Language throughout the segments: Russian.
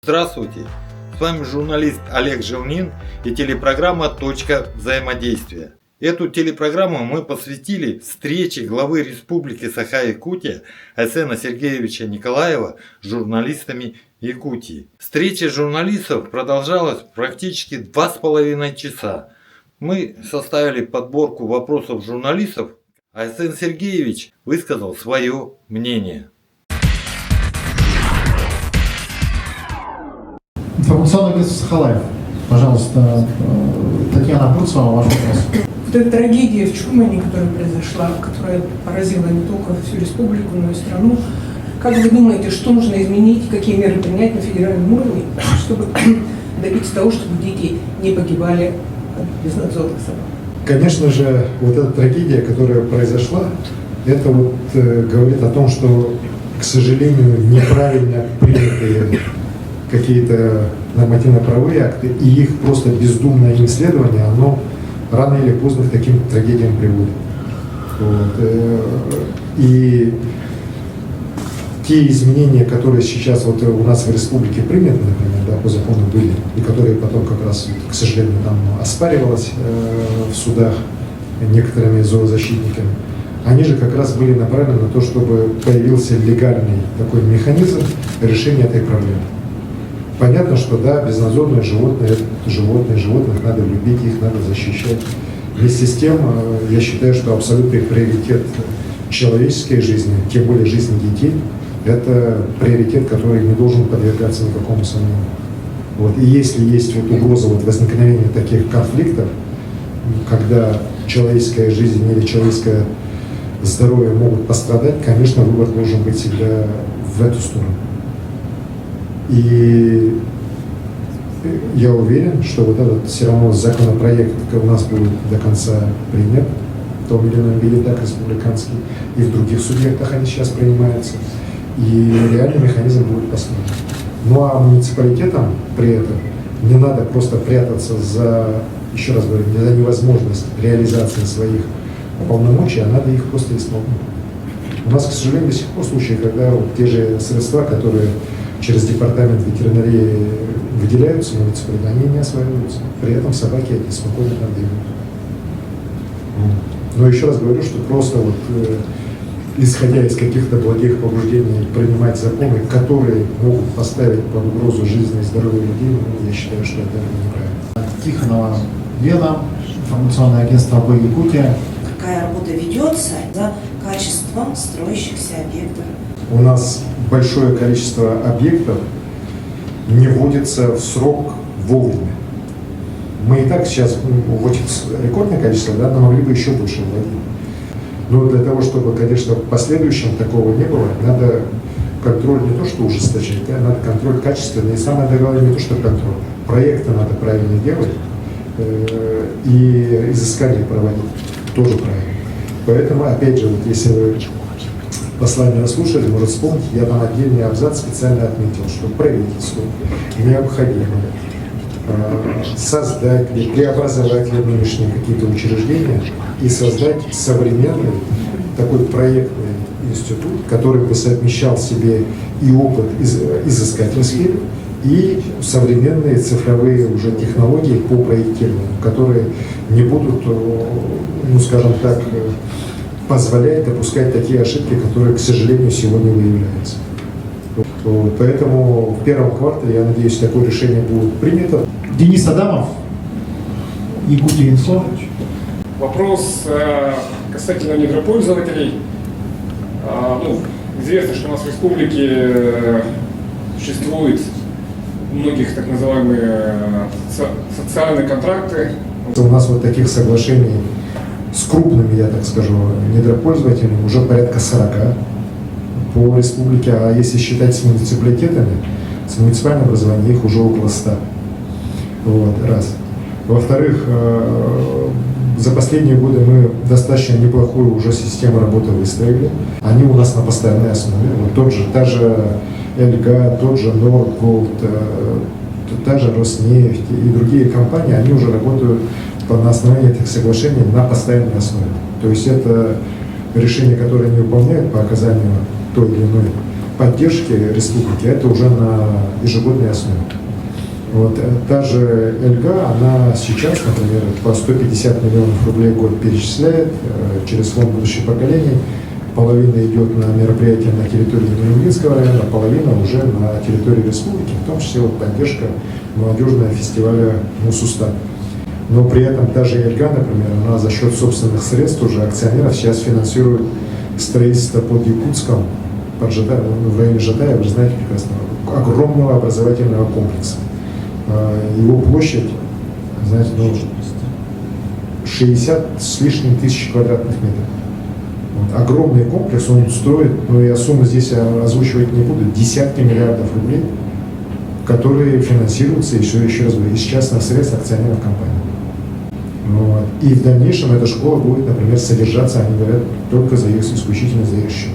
Здравствуйте! С вами журналист Олег Желнин и телепрограмма «Точка взаимодействия». Эту телепрограмму мы посвятили встрече главы Республики Саха-Якутия Айсена Сергеевича Николаева с журналистами Якутии. Встреча журналистов продолжалась практически 2,5 часа. Мы составили подборку вопросов журналистов. Айсен Сергеевич высказал свое мнение. Информационное агентство «Сахалаев». Пожалуйста, Татьяна Бурцева, ваш вопрос. Вот эта трагедия в Чумане, которая произошла, которая поразила не только всю республику, но и страну. Как вы думаете, что нужно изменить, какие меры принять на федеральном уровне, чтобы добиться того, чтобы дети не погибали от безнадзорных собак? Конечно же, вот эта трагедия, которая произошла, это вот говорит о том, что, к сожалению, неправильно принятые какие-то нормативно-правовые акты и их просто бездумное им следование, оно рано или поздно к таким трагедиям приводит. Вот. И те изменения, которые сейчас вот у нас в республике приняты, например, да, по закону были, и которые потом как раз, к сожалению, там оспаривалось в судах некоторыми зоозащитниками, они же как раз были направлены на то, чтобы появился легальный такой механизм решения этой проблемы. Понятно, что да, безнадзорные животные, это животных надо любить, их надо защищать. Вместе с тем, я считаю, что абсолютный приоритет человеческой жизни, тем более жизни детей, это приоритет, который не должен подвергаться никакому сомнению. Вот. И если есть вот угроза вот возникновения таких конфликтов, когда человеческая жизнь или человеческое здоровье могут пострадать, конечно, выбор должен быть всегда в эту сторону. И я уверен, что вот этот все равно законопроект у нас будет до конца принят, в том или ином виде, так, республиканский, и в других субъектах они сейчас принимаются, и реальный механизм будет построен. Ну а муниципалитетам при этом не надо просто прятаться за, еще раз говорю, за невозможность реализации своих полномочий, а надо их просто исполнять. У нас, к сожалению, до сих пор случаи, когда вот те же средства, которые через департамент ветеринарии выделяются муниципалитеты, они не осваиваются. При этом собаки эти спокойно там бегают. Но еще раз говорю, что просто вот исходя из каких-то благих побуждений принимать законы, которые могут поставить под угрозу жизнь и здоровье людей, я считаю, что это неправильно. Тихонова Лена, информационное агентство «АБ Якутия». Какая работа ведется за качеством строящихся объектов? У нас большое количество объектов не вводится в срок вовремя. Мы и так сейчас вводим рекордное количество, да, но могли бы еще больше вводить. Но для того, чтобы, конечно, в последующем такого не было, надо контроль не то что ужесточать, да, надо контроль качественный. И самое главное не то что контроль. Проекты надо правильно делать и изыскания проводить тоже правильно. Поэтому, опять же, вот если вы послание слушали, может вспомнить, я там отдельный абзац специально отметил, что правительству необходимо создать, преобразовать нынешние какие-то учреждения и создать современный такой проектный институт, который бы совмещал в себе и опыт изыскательский, и современные цифровые уже технологии по проектированию, которые не будут, ну скажем так, позволяет допускать такие ошибки, которые, к сожалению, сегодня выявляются. Поэтому в первом квартале, я надеюсь, такое решение будет принято. Денис Адамов, Якутия Инфо. Вопрос касательно недропользователей. Известно, что у нас в республике существуют многих так называемые социальные контракты. У нас вот таких соглашений с крупными, я так скажу, недропользователями уже порядка 40 по республике, а если считать с муниципалитетами, с муниципальным образованием их уже около 100. Вот, раз. Во-вторых, за последние годы мы достаточно неплохую уже систему работы выстроили. Они у нас на постоянной основе. Вот та же Эльга, тот же Нордголд, та же Роснефть и другие компании, они уже работают на основании этих соглашений на постоянной основе. То есть это решения, которые они выполняют по оказанию той или иной поддержки республики, это уже на ежегодной основе. Вот, та же Эльга, она сейчас, например, по 150 миллионов рублей в год перечисляет через фонд будущих поколений. Половина идет на мероприятия на территории Новоилинского района, а половина уже на территории республики, в том числе вот поддержка молодежного фестиваля «Мусуста». Но при этом та же Эльга, например, она за счет собственных средств уже акционеров сейчас финансирует строительство под Якутском, в районе Жадая, вы знаете прекрасно, огромного образовательного комплекса. Его площадь, знаете, 60 с лишним тысяч квадратных метров. Вот. Огромный комплекс, он строит, но я сумму здесь озвучивать не буду, десятки миллиардов рублей, которые финансируются, еще раз говорю, из частных средств акционеров компании. Вот. И в дальнейшем эта школа будет, например, содержаться, они говорят, только исключительно за их счет.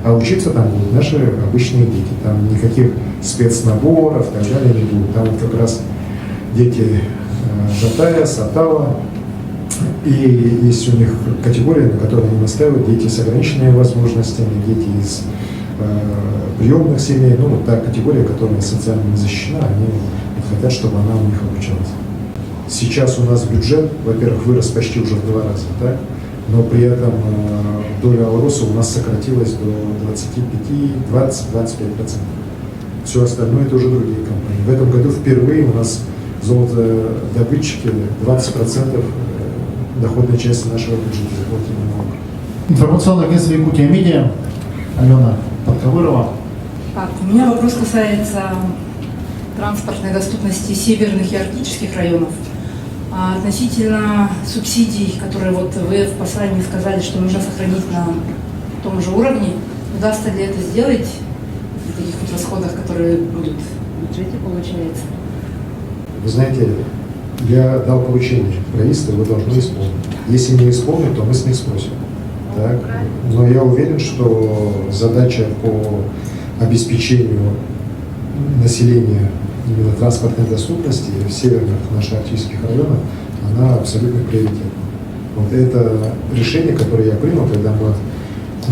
А учиться там будут наши обычные дети. Там никаких спецнаборов и так далее не будет. Там вот как раз дети Жатая, Сатава. И есть у них категория, на которой они настаивают, дети с ограниченными возможностями, дети из приемных семей. Ну, вот та категория, которая социально не защищена, они хотят, чтобы она у них обучалась. Сейчас у нас бюджет, во-первых, вырос почти уже в 2 раза, да? Но при этом доля Алроса у нас сократилась до 20-25%. Все остальное это уже другие компании. В этом году впервые у нас золотодобытчики 20% доходной части нашего бюджета заплатили налог. Информационное агентство Якутия Медиа, Алена Подковырова. Так, у меня вопрос касается транспортной доступности северных и арктических районов. Относительно субсидий, которые вот вы в послании сказали, что нужно сохранить на том же уровне, удастся ли это сделать в таких вот расходах, которые будут в бюджете, получается? Вы знаете, я дал поручение правительству, вы должны исполнить. Если не исполнить, то мы с них спросим. Так? Но я уверен, что задача по обеспечению населения именно транспортной доступности в северных наших арктических районах, она абсолютно приоритетна. Вот это решение, которое я принял, когда мы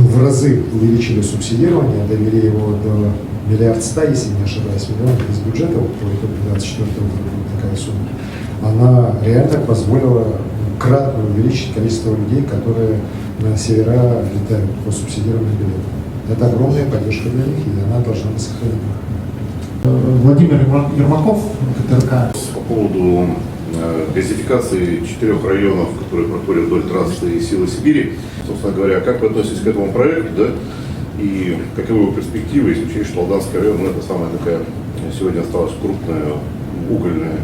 в разы увеличили субсидирование, довели его до 1 100 000 000, если не ошибаюсь, миллионов из бюджета, вот по итогу 24 года такая сумма, она реально позволила кратно увеличить количество людей, которые на севера летают по субсидированным билетам. Это огромная поддержка для них, и она должна быть сохранена. Владимир Ермаков, КТРК. По поводу газификации 4 районов, которые проходят вдоль трассы и Силы Сибири, собственно говоря, как вы относитесь к этому проекту, да? И каковы его перспективы, если учесть, что Алданский район, это самая такая, сегодня осталась крупная угольная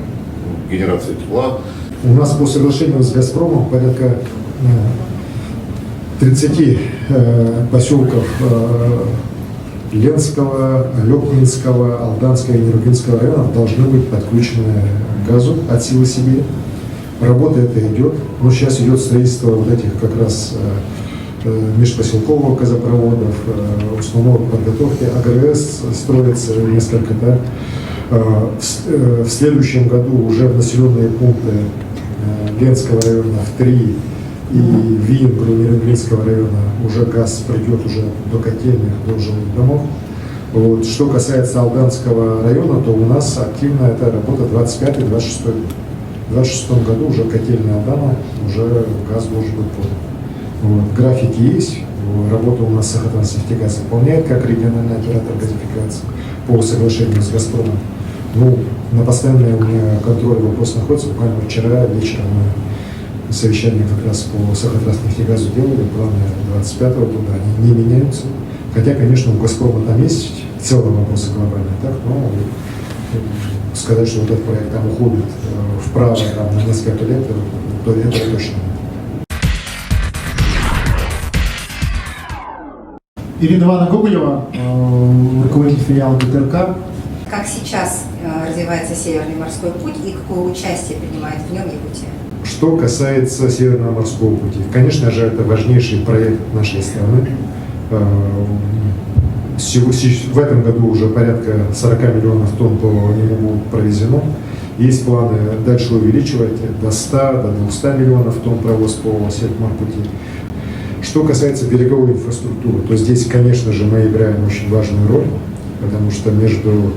генерация тепла. У нас по соглашению с «Газпромом» порядка 30 поселков Ленского, Лёкнинского, Алданского и Нерубинского районов должны быть подключены к газу от Силы Сибири. Работа эта идет, но сейчас идет строительство вот этих как раз межпоселковых газопроводов, установок подготовки, АГРС строится несколько, да. В следующем году уже в населенные пункты Ленского района в 3 и Вингру Нерубинского района уже газ придет уже до котельных, до жилых домов. Вот. Что касается Алданского района, то у нас активно эта работа 25-26 год. В 26 году уже котельная Алдана, уже газ должен быть подан. Вот. Графики есть, работа у нас Сахатранснефтегаз выполняет как региональный оператор газификации по соглашению с «Газпромом». Ну, на постоянном у меня контроле вопрос находится. Буквально вчера вечером мы совещание как раз по Сахатранснефтегазу делали, планы 25-го года, они не меняются. Хотя, конечно, у «Газпрома» там есть целые вопросы глобальные, так, но сказать, что вот этот проект там уходит вправо там, на несколько лет, то это точно нет. Ирина Ивановна Гоголева, руководитель филиала ГТРК. Как сейчас развивается Северный морской путь и какое участие принимает в нем Якутия? Что касается Северного морского пути, конечно же, это важнейший проект нашей страны. В этом году уже порядка 40 миллионов тонн по нему будет провезено. Есть планы дальше увеличивать до 100, до 200 миллионов тонн провоз по Северному пути. Что касается береговой инфраструктуры, то здесь, конечно же, мы играем очень важную роль, потому что между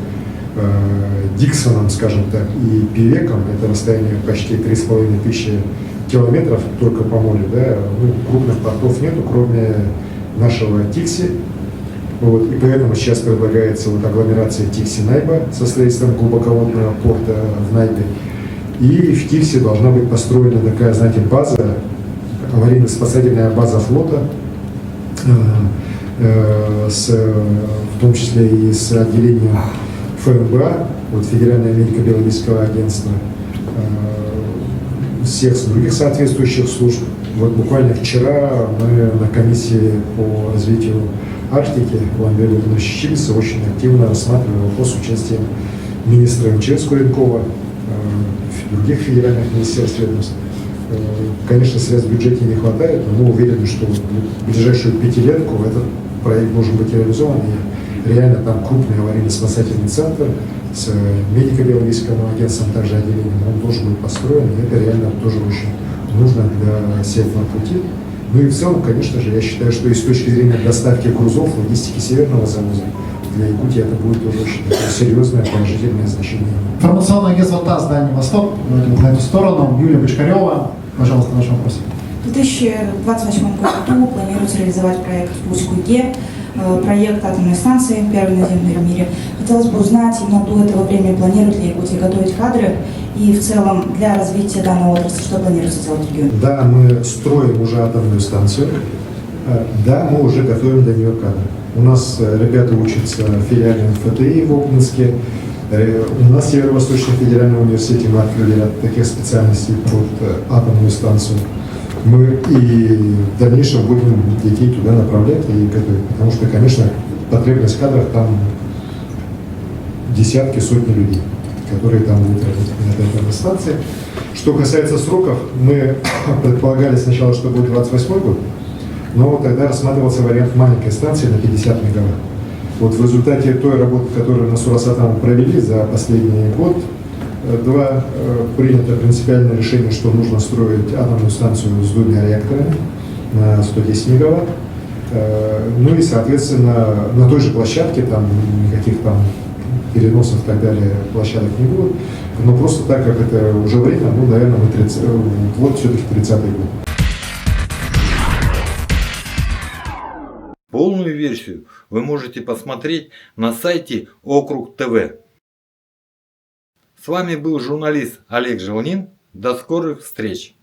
Диксоном, скажем так, и Певеком, это расстояние почти 3500 километров только по морю, да, ну, крупных портов нету, кроме нашего Тикси. Вот, и поэтому сейчас предлагается вот агломерация Тикси-Найба со строительством глубоководного порта в Найбе. И в Тикси должна быть построена такая, знаете, база, аварийно-спасательная база флота, в том числе и с отделением ФМБА, вот Федеральное медико-биологического агентства, всех других соответствующих служб. Вот буквально вчера мы на комиссии по развитию Арктики в Ламберге Чилиса очень активно рассматривали вопрос участия министра МЧС Куренкова, других федеральных министерств ведомств. Конечно, средств в бюджете не хватает, но мы уверены, что в ближайшую пятилетку этот проект должен быть реализован. И реально там крупный аварийно-спасательный центр с медико-биологическим агентством, также отделением, он должен быть построен. И это реально тоже очень нужно для Северного пути. Ну и в целом, конечно же, я считаю, что и с точки зрения доставки грузов, логистики северного завоза, для Якутии это будет тоже очень серьезное положительное значение. Информационное агентство ТАСС «Дальний Восток», на эту сторону. Юлия Бочкарева, пожалуйста, ваш вопрос. В 2028 году планируется реализовать проект в Усть-Куйге, проект атомной станции, первой наземной в мире. Хотелось бы узнать, именно до этого времени планирует ли Якутия готовить кадры и в целом для развития данной отрасли, что планируется делать в регионе? Да, мы строим уже атомную станцию, да, мы уже готовим для нее кадры. У нас ребята учатся в филиале МФТИ в Обнинске. У нас в Северо-Восточном федеральном университете мы открыли ряд таких специальностей под атомную станцию. Мы и в дальнейшем будем детей туда направлять и готовить, потому что, конечно, потребность в кадрах там десятки, сотни людей, которые там будут работать на этой атомной станции. Что касается сроков, мы предполагали сначала, что будет 28 год, но тогда рассматривался вариант маленькой станции на 50 мегаватт. Вот в результате той работы, которую на Сурасатом провели за последний год-два, принято принципиальное решение, что нужно строить атомную станцию с 2 реакторами на 110 мегаватт. Ну и, соответственно, на той же площадке, там никаких там переносов и так далее площадок не будет. Но просто так, как это уже время, ну, наверное, вот все-таки 30-й год. Полную версию вы можете посмотреть на сайте Округ ТВ. С вами был журналист Олег Желнин. До скорых встреч!